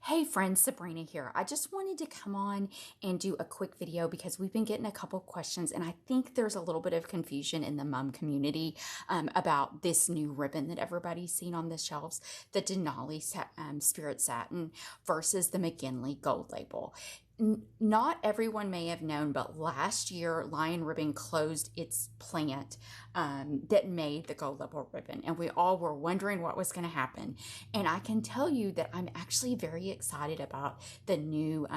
Hey friends, Sabrina here. I just wanted to come on and do a quick video because we've been getting a couple questions and I think there's a little bit of confusion in the mom community about this new ribbon that everybody's seen on the shelves, the Denali Spirit Satin versus the McGinley Gold Label. Not everyone may have known, but last year Lion Ribbon closed its plant that made the gold label ribbon, and we all were wondering what was going to happen. And I can tell you that I'm actually very excited about the new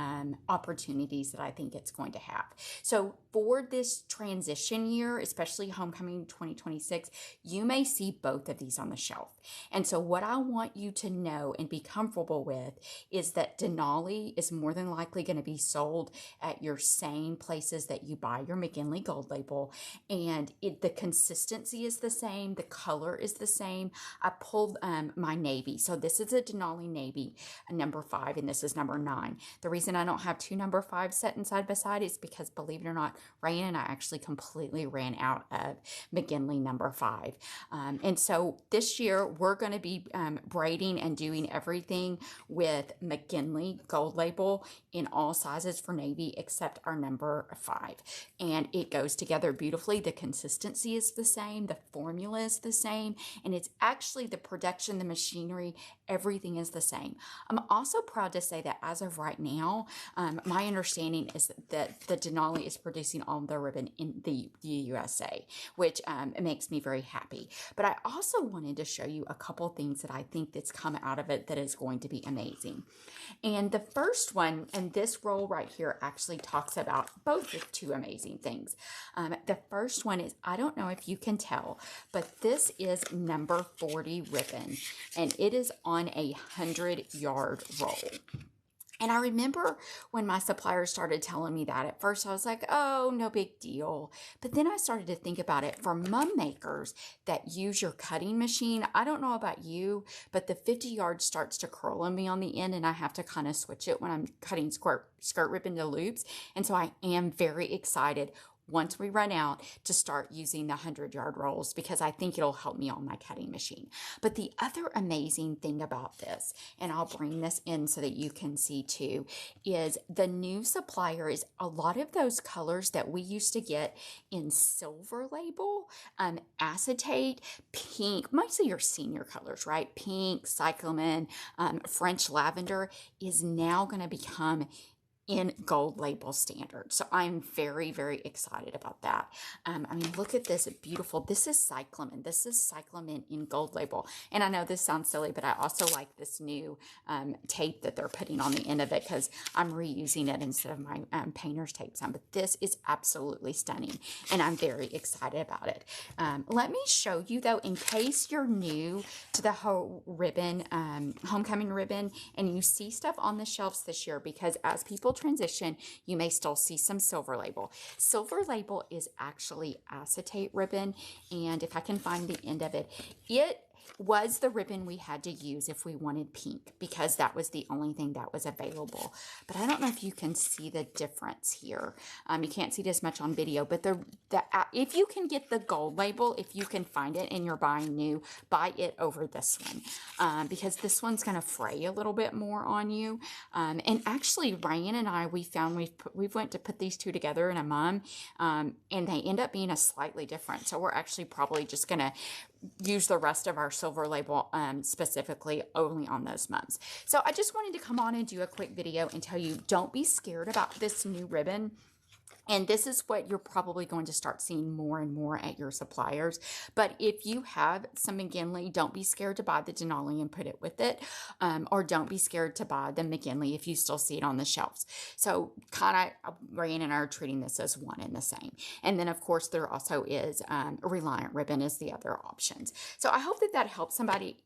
opportunities that I think it's going to have. So for this transition year, especially homecoming 2026, you may see both of these on the shelf. And so what I want you to know and be comfortable with is that Denali is more than likely going to be sold at your same places that you buy your McGinley Gold Label, and the consistency is the same, the color is the same. I pulled my navy, so this is a Denali navy, number 5, and this is number 9. The reason I don't have two number 5s set side by side is because, believe it or not, Ryan and I actually completely ran out of McGinley number 5, and so this year we're going to be braiding and doing everything with McGinley Gold Label in all sizes for navy except our number 5, and it goes together beautifully. The consistency is the same, the formula is the same, and it's actually the production, the machinery, everything is the same. I'm also proud to say that as of right now, my understanding is that the Denali is producing all the ribbon in the USA, which makes me very happy. But I also wanted to show you a couple things that I think that's come out of it that is going to be amazing. And the first one, and this roll right here actually talks about both of two amazing things. The first one is, I don't know if you can tell, but this is number 40 ribbon, and it is on a 100-yard roll. And I remember when my supplier started telling me that, at first I was like, oh, no big deal. But then I started to think about it for mum makers that use your cutting machine. I don't know about you, but the 50 yards starts to curl on me on the end, and I have to kind of switch it when I'm cutting skirt ribbon to loops. And so I am very excited once we run out to start using the 100-yard rolls, because I think it'll help me on my cutting machine. But the other amazing thing about this, and I'll bring this in so that you can see too, is the new supplier is a lot of those colors that we used to get in silver label, acetate, pink, mostly your senior colors, right? Pink, cyclamen, French lavender is now going to become in gold label standard. So I'm very, very excited about that. I mean, look at this beautiful, this is cyclamen. This is cyclamen in gold label. And I know this sounds silly, but I also like this new tape that they're putting on the end of it, because I'm reusing it instead of my painter's tape sign. But this is absolutely stunning, and I'm very excited about it. Let me show you though, in case you're new to the whole ribbon, homecoming ribbon, and you see stuff on the shelves this year, because as people transition, you may still see some silver label. Silver label is actually acetate ribbon, and if I can find the end of it, it was the ribbon we had to use if we wanted pink, because that was the only thing that was available. But I don't know if you can see the difference here. You can't see it as much on video, but if you can get the gold label, if you can find it and you're buying new, buy it over this one, because this one's going to fray a little bit more on you. And actually, Ryan and I, we found we've went to put these two together in a mum, and they end up being a slightly different. So we're actually probably just going to use the rest of our silver label specifically only on those mums. So I just wanted to come on and do a quick video and tell you, don't be scared about this new ribbon. And this is what you're probably going to start seeing more and more at your suppliers. But if you have some McGinley, don't be scared to buy the Denali and put it with it. Or don't be scared to buy the McGinley if you still see it on the shelves. So kind of, Ryan and I are treating this as one and the same. And then, of course, there also is Reliant ribbon as the other options. So I hope that that helps somebody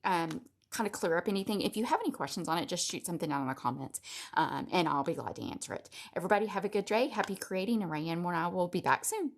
kind of clear up anything. If you have any questions on it, just shoot something down in the comments, and I'll be glad to answer it. Everybody have a good day. Happy creating, and Ryan and I will be back soon.